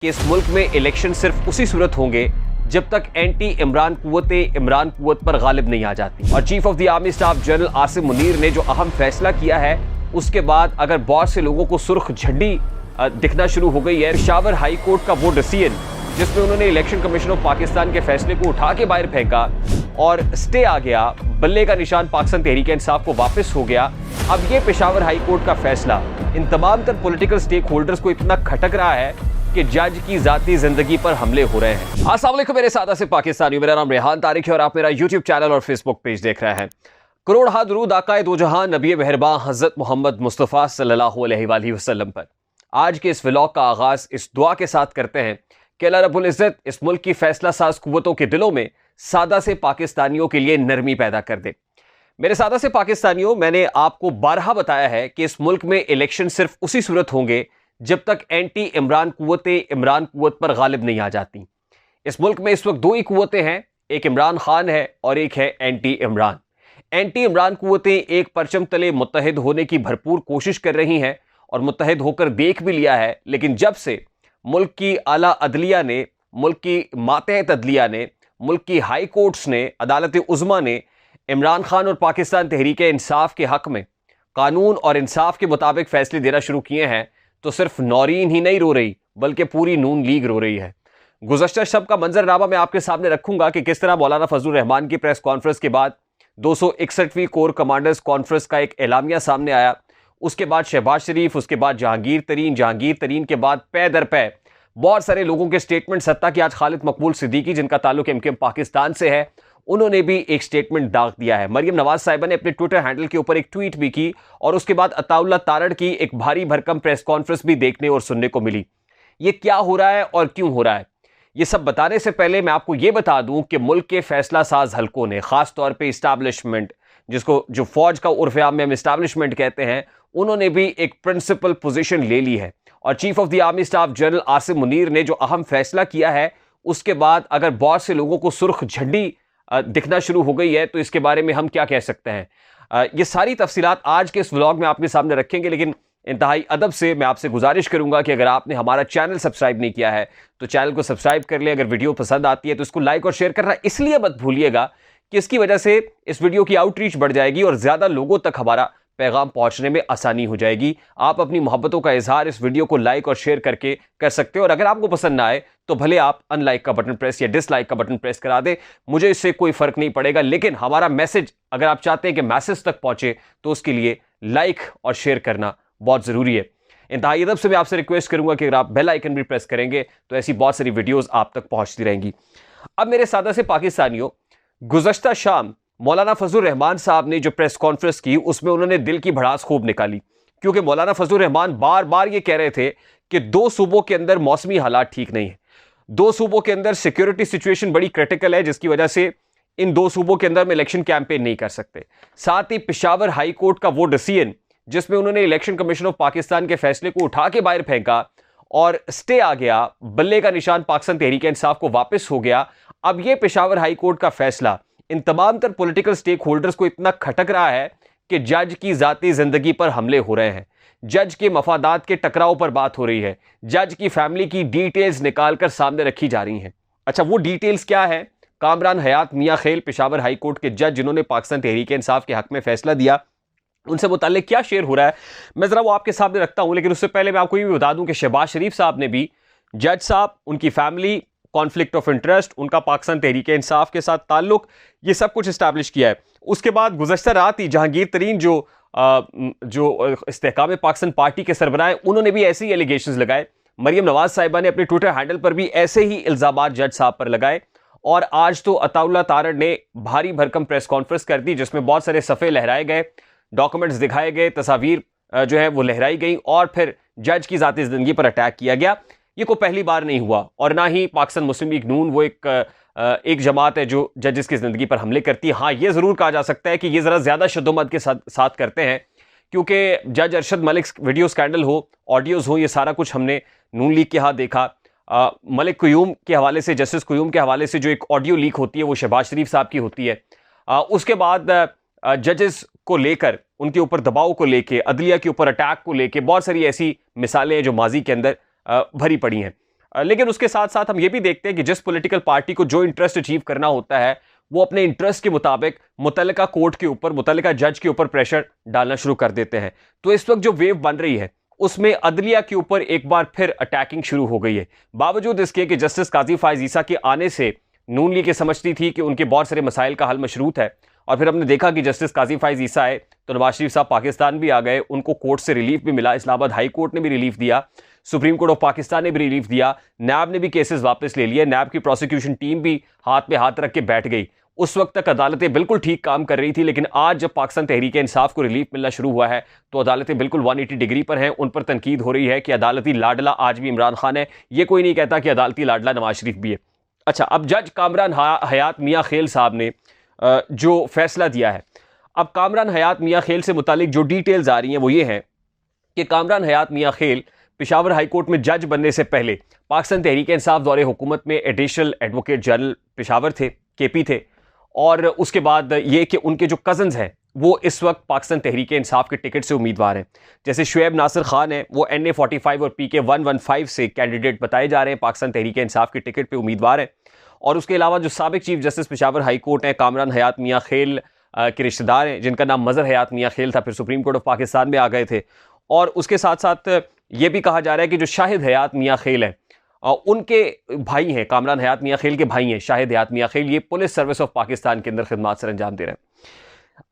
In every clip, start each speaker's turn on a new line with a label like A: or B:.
A: कि इस मुल्क में इलेक्शन सिर्फ उसी सूरत होंगे जब तक एंटी इमरान कुव्वतें इमरान कुव्वत पर गालिब नहीं आ जाती। और chief of the army staff general Asim Munir ने जो अहम फैसला किया है, उसके बाद अगर बहुत से लोगों को सुर्ख झंडी दिखना शुरू हो गई है। पेशावर हाई कोर्ट का वो डिसीजन जिसमें उन्होंने इलेक्शन कमीशन ऑफ पाकिस्तान के फैसले को उठा के बाहर फेंका और स्टे आ गया, बल्ले का निशान पाकिस्तान तहरीक इंसाफ को वापस हो गया। अब ये पेशावर हाई कोर्ट का फैसला इन तमाम तर पॉलिटिकल स्टेक होल्डर्स को इतना खटक रहा है कि जज की जाती जिंदगी पर हमले हो रहे हैं। अस्सलाम वालेकुम मेरे सादा से पाकिस्तानी, मेरा नाम रेहान तारिक है और आप मेरा यूट्यूब चैनल और फेसबुक पेज देख रहे हैं। करोड़ हा दुरूद आकाए दो जहां नबी मेहरबान हजरत मोहम्मद मुस्तफ़ा सल्लल्लाहु अलैहि वसल्लम पर। आज के इस व्लॉग का आगाज इस दुआ के साथ करते हैं कि अल्लाह रब्बुल इज़्ज़त इस मुल्क की फैसला साज कुव्वतों के दिलों में सादा से पाकिस्तानियों के लिए नरमी पैदा कर दे। मेरे सादा से पाकिस्तानियों, मैंने आपको बारहा बताया है कि इस मुल्क में इलेक्शन सिर्फ उसी सूरत होंगे जब तक एंटी इमरान कुव्वतें इमरान कुव्वत पर गालिब नहीं आ जाती। इस मुल्क में इस वक्त दो ही कुव्वतें हैं, एक इमरान खान है और एक है एंटी इमरान। एंटी इमरान कुव्वतें एक परचम तले मुत्तहिद होने की भरपूर कोशिश कर रही हैं और मुत्तहिद होकर देख भी लिया है, लेकिन जब से मुल्क की आला अदलिया ने, मुल्क की मातहत अदलिया ने, मुल्क की हाई कोर्ट्स ने, अदालत उज़्मा ने इमरान खान और पाकिस्तान तहरीक इंसाफ के हक में कानून और इंसाफ के मुताबिक फैसले देना शुरू किए हैं, तो सिर्फ नौरीन ही नहीं रो रही बल्कि पूरी नून लीग रो रही है। गुज़श्ता शब का मंजरनामा मैं आपके सामने रखूंगा कि किस तरह मौलाना फजलुर रहमान की प्रेस कॉन्फ्रेंस के बाद 261वीं कोर कमांडर्स कॉन्फ्रेंस का एक एलामिया सामने आया। उसके बाद शहबाज शरीफ, उसके बाद जहांगीर तरीन के बाद पै दर पै बहुत सारे लोगों के स्टेटमेंट, सत्ता कि आज खालिद मकबूल सिद्दीकी जिनका ताल्लुक एमकेएम पाकिस्तान से है, उन्होंने भी एक स्टेटमेंट दाग दिया है। मरियम नवाज साहिबा ने अपने ट्विटर हैंडल के ऊपर एक ट्वीट भी की और उसके बाद अताउल्ला तारड़ की एक भारी भरकम प्रेस कॉन्फ्रेंस भी देखने और सुनने को मिली। ये क्या हो रहा है और क्यों हो रहा है, ये सब बताने से पहले मैं आपको ये बता दूं कि मुल्क के फैसला साज हलकों ने, खास तौर पे इस्टेब्लिशमेंट, जिसको जो फौज का उर्फ आम में हम इस्टेब्लिशमेंट कहते हैं, उन्होंने भी एक प्रिंसिपल पोजीशन ले ली है। और chief of the army staff general Asim Munir ने जो अहम फैसला किया है, उसके बाद अगर बहुत से लोगों को सुर्ख झंडी दिखना शुरू हो गई है, तो इसके बारे में हम क्या कह सकते हैं। ये सारी तफसीलात आज के इस व्लॉग में आपके सामने रखेंगे, लेकिन इंतहाई अदब से मैं आपसे गुजारिश करूंगा कि अगर आपने हमारा चैनल सब्सक्राइब नहीं किया है तो चैनल को सब्सक्राइब कर लें। अगर वीडियो पसंद आती है तो इसको लाइक और शेयर करना इसलिए मत भूलिएगा कि इसकी वजह से इस वीडियो की आउटरीच बढ़ जाएगी और ज्यादा लोगों तक हमारा पैगाम पहुंचने में आसानी हो जाएगी। आप अपनी मोहब्बतों का इजहार इस वीडियो को लाइक और शेयर करके कर सकते हो, और अगर आपको पसंद ना आए तो भले आप अनलाइक का बटन प्रेस या डिसलाइक का बटन प्रेस करा दे, मुझे इससे कोई फर्क नहीं पड़ेगा। लेकिन हमारा मैसेज, अगर आप चाहते हैं कि मैसेज तक पहुंचे, तो उसके लिए लाइक और शेयर करना बहुत जरूरी है। इंतहाई अदब से मैं आपसे रिक्वेस्ट करूंगा कि अगर आप बेल आइकन भी प्रेस करेंगे तो ऐसी बहुत सारी वीडियोस आप तक पहुंचती रहेंगी। अब मेरे सादा से पाकिस्तानियों, गुज़श्ता शाम मौलाना फजलुर रहमान साहब ने जो प्रेस कॉन्फ्रेंस की, उसमें उन्होंने दिल की भड़ास खूब निकाली, क्योंकि मौलाना फजलुर रहमान बार बार ये कह रहे थे कि दो सूबों के अंदर मौसमी हालात ठीक नहीं है, दो सूबों के अंदर सिक्योरिटी सिचुएशन बड़ी क्रिटिकल है, जिसकी वजह से इन दो सूबों के अंदर में इलेक्शन कैंपेन नहीं कर सकते। साथ ही पेशावर हाई कोर्ट का वो डिसीजन जिसमें उन्होंने इलेक्शन कमीशन ऑफ पाकिस्तान के फैसले को उठा के बाहर फेंका और स्टे आ गया, बल्ले का निशान पाकिस्तान तहरीक इंसाफ को वापस हो गया। अब ये पेशावर हाई कोर्ट का फैसला इन तमाम तर पॉलिटिकल स्टेक होल्डर्स को इतना खटक रहा है कि जज की जाती जिंदगी पर हमले हो रहे हैं, जज के मफादात के टकराव पर बात हो रही है, जज की फैमिली की डिटेल्स निकालकर सामने रखी जा रही हैं। अच्छा, वो डिटेल्स क्या है? कामरान हयात मियां खेल, पेशावर हाई कोर्ट के जज जिन्होंने पाकिस्तान तहरीक इंसाफ के हक में फैसला दिया, उनसे मुताल्लिक क्या शेयर हो रहा है, मैं जरा वो आपके सामने रखता हूं। लेकिन उससे पहले मैं आपको ये भी बता दूं कि शहबाज शरीफ साहब ने भी, जज साहब, उनकी फैमिली, कॉन्फ्लिक्ट ऑफ इंटरेस्ट, उनका पाकिस्तान तहरीक इंसाफ के साथ ताल्लुक, ये सब कुछ इस्टेब्लिश किया है। उसके बाद गुज़श्ता रात ही जहांगीर तरीन जो इस्तेहकाम पाकिस्तान पार्टी के सरबराह, उन्होंने भी ऐसे ही एलिगेशंस लगाए। मरियम नवाज साहिबा ने अपने ट्विटर हैंडल पर भी ऐसे ही इल्जामात जज साहब पर लगाए। और आज तो अताउल्ला तारड़ ने भारी भरकम प्रेस कॉन्फ्रेंस कर दी, जिसमें बहुत सारे सफ़े लहराए गए, डॉक्यूमेंट्स दिखाए गए, तस्वीर जो है वो लहराई गई और फिर जज की ज़ाती ज़िंदगी पर अटैक किया गया। ये कोई पहली बार नहीं हुआ, और ना ही पाकिस्तान मुस्लिम लीग नून वो एक जमात है जो जजेस की ज़िंदगी पर हमले करती है। हाँ, ये ज़रूर कहा जा सकता है कि ये ज़रा ज़्यादा शद्दोमत के साथ करते हैं, क्योंकि जज अरशद मलिक वीडियो स्कैंडल हो, ऑडियोज़ हो, ये सारा कुछ हमने नून लीग के हाथ देखा। मलिक क़यूम के हवाले से, जस्टिस क़यूम के हवाले से जो एक ऑडियो लीक होती है वो शहबाज शरीफ साहब की होती है। उसके बाद जजेस को लेकर, उनके ऊपर दबाव को लेके, अदलिया के ऊपर अटैक को लेके बहुत सारी ऐसी मिसालें जो माजी के अंदर भरी पड़ी हैं। लेकिन उसके साथ साथ हम ये भी देखते हैं कि जिस पॉलिटिकल पार्टी को जो इंटरेस्ट अचीव करना होता है वो अपने इंटरेस्ट के मुताबिक मुतल्लिका कोर्ट के ऊपर, मुतल्लिका जज के ऊपर प्रेशर डालना शुरू कर देते हैं। तो इस वक्त जो वेव बन रही है उसमें अदलिया के ऊपर एक बार फिर अटैकिंग शुरू हो गई है, बावजूद इसके कि जस्टिस काजी फायज ईसा के आने से नून लीग ये समझती थी कि उनके बहुत सारे मसाइल का हल मशरूत है। और फिर हमने देखा कि जस्टिस काजी फायज ईसा आए तो नवाज शरीफ साहब पाकिस्तान भी आ गए, उनको कोर्ट से रिलीफ भी मिला, इस्लामाबाद हाई कोर्ट ने भी रिलीफ दिया, सुप्रीम कोर्ट ऑफ पाकिस्तान ने भी रिलीफ दिया, नैब ने भी केसेस वापस ले लिए, नैब की प्रोसिक्यूशन टीम भी हाथ पे हाथ रख के बैठ गई। उस वक्त तक अदालतें बिल्कुल ठीक काम कर रही थी, लेकिन आज जब पाकिस्तान तहरीक इंसाफ को रिलीफ मिलना शुरू हुआ है तो अदालतें बिल्कुल 180 डिग्री पर हैं। उन पर तनकीद हो रही है कि अदालती लाडला आज भी इमरान खान है, ये कोई नहीं कहता कि अदालती लाडला नवाज शरीफ भी है। अच्छा, अब जज कामरान हयात मियाँ खेल साहब ने जो फैसला दिया है, अब कामरान हयात मियाँ खेल से मुतालिक जो डिटेल्स आ रही हैं वो ये हैं कि कामरान हयात मियाँ खेल पेशावर हाई कोर्ट में जज बनने से पहले पाकिस्तान तहरीक इंसाफ दौरे हुकूमत में एडिशनल एडवोकेट जनरल पेशावर थे, केपी थे। और उसके बाद ये कि उनके जो कज़न्स हैं वो इस वक्त पाकिस्तान तहरीक इंसाफ के टिकट से उम्मीदवार हैं। जैसे शुएब नासिर खान है, वो NA 45 और PK 115 से कैंडिडेट बताए जा रहे हैं, पाकिस्तान तहरीक इंसाफ के टिकट पे उम्मीदवार हैं। और उसके अलावा जो साबिक chief justice Peshawar high court हैं कामरान हयात मियाँ खेल के रिश्तेदार हैं, जिनका नाम मज़हर हयात मियाँ खेल था, फिर सुप्रीम कोर्ट ऑफ पाकिस्तान में आ गए थे। और उसके साथ साथ ये भी कहा जा रहा है कि जो शाहिद हयात मियाँ खेल हैं उनके भाई हैं, कामरान हयात मियाँ खेल के भाई हैं शाहिद हयात मियाँ खेल, ये पुलिस सर्विस ऑफ पाकिस्तान के अंदर खिदमत सर अंजाम दे रहे हैं।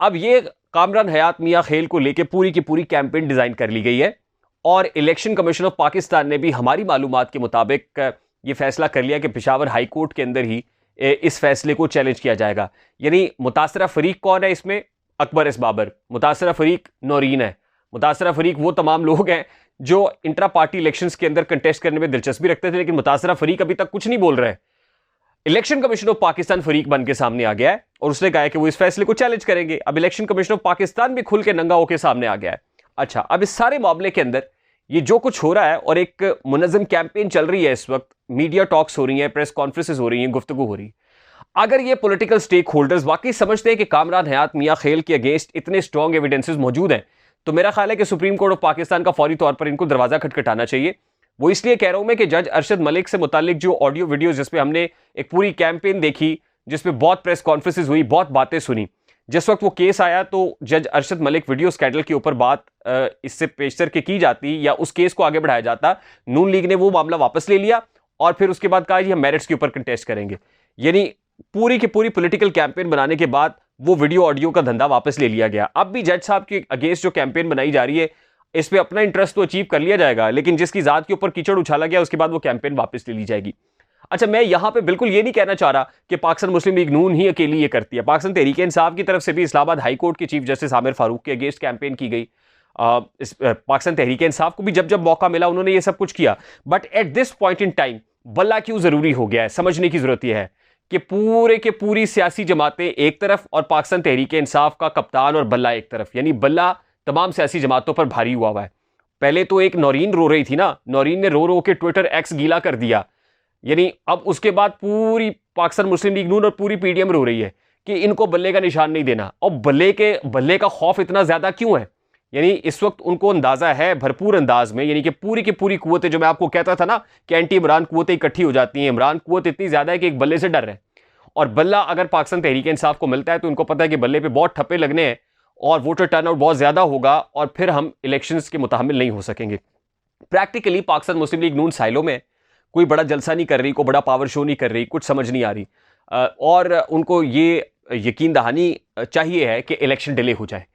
A: अब ये कामरान हयात मियाँ खेल को लेकर पूरी की पूरी कैंपेन डिज़ाइन कर ली गई है और इलेक्शन कमीशन ऑफ पाकिस्तान ने भी हमारी मालूमात के मुताबिक ये फैसला कर लिया कि पेशावर हाई कोर्ट के अंदर ही इस फैसले को चैलेंज किया जाएगा। यानी मुतासरा फरीक कौन है इसमें? अकबर एस बाबर। मुतासरा फरीक नौरीन है। मुतासरा फरीक वो तमाम लोग हैं जो इंट्रा पार्टी इलेक्शंस के अंदर कंटेस्ट करने में दिलचस्पी रखते थे, लेकिन मुतासरा फरीक अभी तक कुछ नहीं बोल रहे हैं। इलेक्शन कमीशन ऑफ पाकिस्तान फरीक बन के सामने आ गया है और उसने कहा है कि वो इस फैसले को चैलेंज करेंगे। अब इलेक्शन कमीशन ऑफ पाकिस्तान भी खुल के नंगा होकर सामने आ गया है। अच्छा, अब इस सारे मामले के अंदर ये जो कुछ हो रहा है और एक मुनज़्ज़म कैंपेन चल रही है, इस वक्त मीडिया टॉक्स हो रही हैं, प्रेस कॉन्फ्रेंसेस हो रही हैं, गुफ्तगू हो रही है। अगर ये पॉलिटिकल स्टेक होल्डर्स वाकई समझते हैं कि कामरान हयात मियाँ खेल के अगेंस्ट इतने स्ट्रॉन्ग एविडेंसेस मौजूद हैं, तो मेरा ख्याल है कि सुप्रीम कोर्ट ऑफ पाकिस्तान का फौरी तौर पर इनको दरवाजा खटखटाना चाहिए। वो इसलिए कह रहा हूं मैं कि जज अरशद मलिक से मुतालिक जो ऑडियो वीडियो जिसपे हमने एक पूरी कैंपेन देखी, जिसपे बहुत प्रेस कॉन्फ्रेंसेस हुई, बहुत बातें सुनी, जिस वक्त वो केस आया तो जज अरशद मलिक वीडियो स्कैंडल के ऊपर बात इससे पेशतर के की जाती या उस केस को आगे बढ़ाया जाता, नून लीग ने वो मामला वापस ले लिया और फिर उसके बाद कहा हम मेरिट्स के ऊपर कंटेस्ट करेंगे। यानी पूरी की पूरी पॉलिटिकल कैंपेन बनाने के बाद वो वीडियो ऑडियो का धंधा वापस ले लिया गया। अब भी जज साहब के अगेंस्ट जो कैंपेन बनाई जा रही है इस पे अपना इंटरेस्ट तो अचीव कर लिया जाएगा, लेकिन जिसकी जात के ऊपर कीचड़ उछाला गया उसके बाद वो कैंपेन वापस ले ली जाएगी। अच्छा, मैं यहां पे बिल्कुल ये नहीं कहना चाह रहा कि पाकिस्तान मुस्लिम लीग नून ही अकेली ये करती है। पाकिस्तान तहरीक इंसाफ की तरफ से भी इस्लामाबाद हाई कोर्ट के चीफ जस्टिस आमिर फारूक के अगेंस्ट कैंपेन की गई। पाकिस्तान तहरीक इंसाफ को भी जब जब मौका मिला उन्होंने ये सब कुछ किया। But at this point in time बल्ला क्यों जरूरी हो गया है, समझने की जरूरत यह है कि पूरे के पूरी सियासी जमातें एक तरफ और पाकिस्तान तहरीक इंसाफ का कप्तान और बल्ला एक तरफ, यानी बल्ला तमाम सियासी जमातों पर भारी हुआ है। पहले तो एक नौरीन रो रही थी ना, नौरीन ने रो रो के ट्विटर एक्स गीला कर दिया, यानी अब उसके बाद पूरी पाकिस्तान मुस्लिम लीग नून और पूरी PDM रो रही है कि इनको बल्ले का निशान नहीं देना। और बल्ले का खौफ इतना ज्यादा क्यों है? यानी इस वक्त उनको अंदाजा है भरपूर अंदाज में, यानी कि पूरी की पूरी कुव्वतें, जो मैं आपको कहता था ना कि एंटी इमरान कुव्वतें इकट्ठी हो जाती हैं, इमरान कुव्वत इतनी ज्यादा है कि एक बल्ले से डर रहे हैं। और बल्ला अगर पाकिस्तान तहरीक इंसाफ को मिलता है तो उनको पता है कि बल्ले पे बहुत ठप्पे लगने हैं और वोटर टर्नआउट बहुत ज्यादा होगा और फिर हम इलेक्शंस के मुताहमिल नहीं हो सकेंगे। प्रैक्टिकली पाकिस्तान मुस्लिम लीग नून साइलों में कोई बड़ा जलसा नहीं कर रही, कोई बड़ा पावर शो नहीं कर रही, कुछ समझ नहीं आ रही और उनको ये यकीन दहानी चाहिए है कि इलेक्शन डिले हो जाए।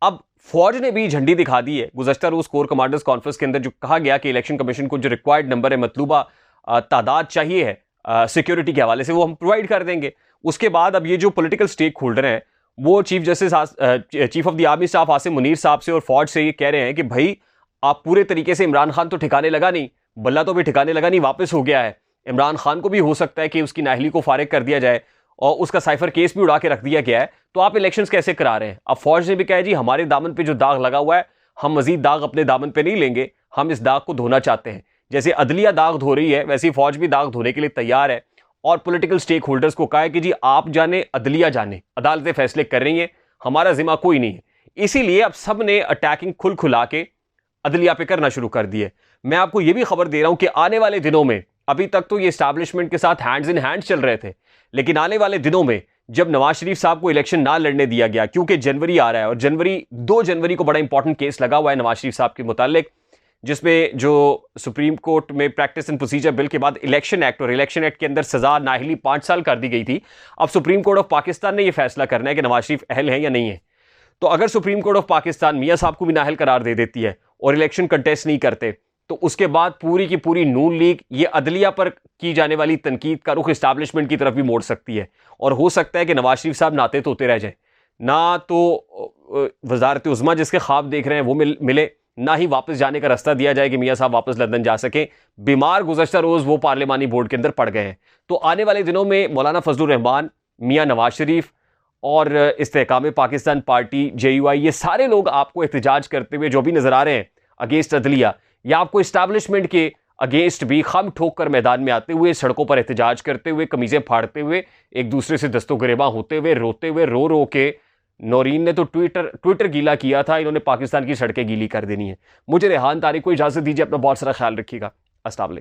A: अब फौज ने भी झंडी दिखा दी है। गुज़श्ता रोज कोर कमांडर्स कॉन्फ्रेंस के अंदर जो कहा गया कि इलेक्शन कमीशन को जो रिक्वायर्ड नंबर है, मतलूबा तादाद चाहिए है सिक्योरिटी के हवाले से, वो हम प्रोवाइड कर देंगे। उसके बाद अब ये जो पॉलिटिकल स्टेक होल्डर हैं वो chief of the army staff Asim Munir साहब से और फौज से ये कह रहे हैं कि भाई आप पूरे तरीके से, इमरान खान तो ठिकाने लगा नहीं, बल्ला तो भी ठिकाने लगा नहीं, वापस हो गया है। इमरान खान को भी हो सकता है कि उसकी नाहली को फारिग कर दिया जाए और उसका साइफर केस भी उड़ा के रख दिया गया है, तो आप इलेक्शंस कैसे करा रहे हैं? अब फौज ने भी कहा जी हमारे दामन पे जो दाग लगा हुआ है हम मजीद दाग अपने दामन पे नहीं लेंगे, हम इस दाग को धोना चाहते हैं। जैसे अदलिया दाग धो रही है वैसे ही फौज भी दाग धोने के लिए तैयार है और पॉलिटिकल स्टेक होल्डर्स को कहा है कि जी आप जाने अदलिया जाने, अदालतें फैसले कर रही हैं, हमारा जिम्मा कोई नहीं है। इसीलिए अब सब ने अटैकिंग खुला के अदलिया पे करना शुरू कर दी है। मैं आपको यह भी खबर दे रहा हूं कि आने वाले दिनों में अभी तक तो ये एस्टैब्लिशमेंट के साथ हैंड्स इन हैंड चल रहे थे, लेकिन आने वाले दिनों में जब नवाज शरीफ साहब को इलेक्शन ना लड़ने दिया गया, क्योंकि जनवरी आ रहा है और 2 जनवरी को बड़ा इंपॉर्टेंट केस लगा हुआ है नवाज शरीफ साहब के मुतालिक, जिसमें जो सुप्रीम कोर्ट में प्रैक्टिस एंड प्रोसीजर बिल के बाद इलेक्शन एक्ट, और इलेक्शन एक्ट के अंदर सजा नाअहली 5 साल कर दी गई थी। अब सुप्रीम कोर्ट ऑफ पाकिस्तान ने यह फैसला करना है कि नवाज शरीफ अहल है या नहीं है। तो अगर सुप्रीम कोर्ट ऑफ पाकिस्तान मियां साहब को भी नाअहल करार दे देती है और इलेक्शन कंटेस्ट नहीं करते, तो उसके बाद पूरी की पूरी नून लीग ये अदलिया पर की जाने वाली तनकीद का रुख एस्टैब्लिशमेंट की तरफ भी मोड़ सकती है, और हो सकता है कि नवाज शरीफ साहब नाते तोते रह जाए, ना तो वजारत उज़्मा जिसके ख्वाब देख रहे हैं वो मिले, ना ही वापस जाने का रास्ता दिया जाए कि मियां साहब वापस लंदन जा सकें। बीमार गुज़श्ता रोज़ वो पार्लिमानी बोर्ड के अंदर पड़ गए हैं। तो आने वाले दिनों में मौलाना फजलुर रहमान, मियां नवाज शरीफ और इस्तेहकाम पाकिस्तान पार्टी JUI, ये सारे लोग आपको एहतजाज करते हुए जो भी नजर आ रहे हैं अगेंस्ट अदलिया, या आपको इस्टेब्लिशमेंट के अगेंस्ट भी खम ठोक कर मैदान में आते हुए, सड़कों पर एहतजाज करते हुए, कमीजें फाड़ते हुए, एक दूसरे से दस्तों गिरेबां होते हुए, रोते हुए, रो रो के। नौरीन ने तो ट्विटर गीला किया था, इन्होंने पाकिस्तान की सड़कें गीली कर देनी है। मुझे रेहान तारिक को इजाजत दीजिए, अपना बहुत सारा ख्याल रखिएगा। अस्सलाम वालेकुम।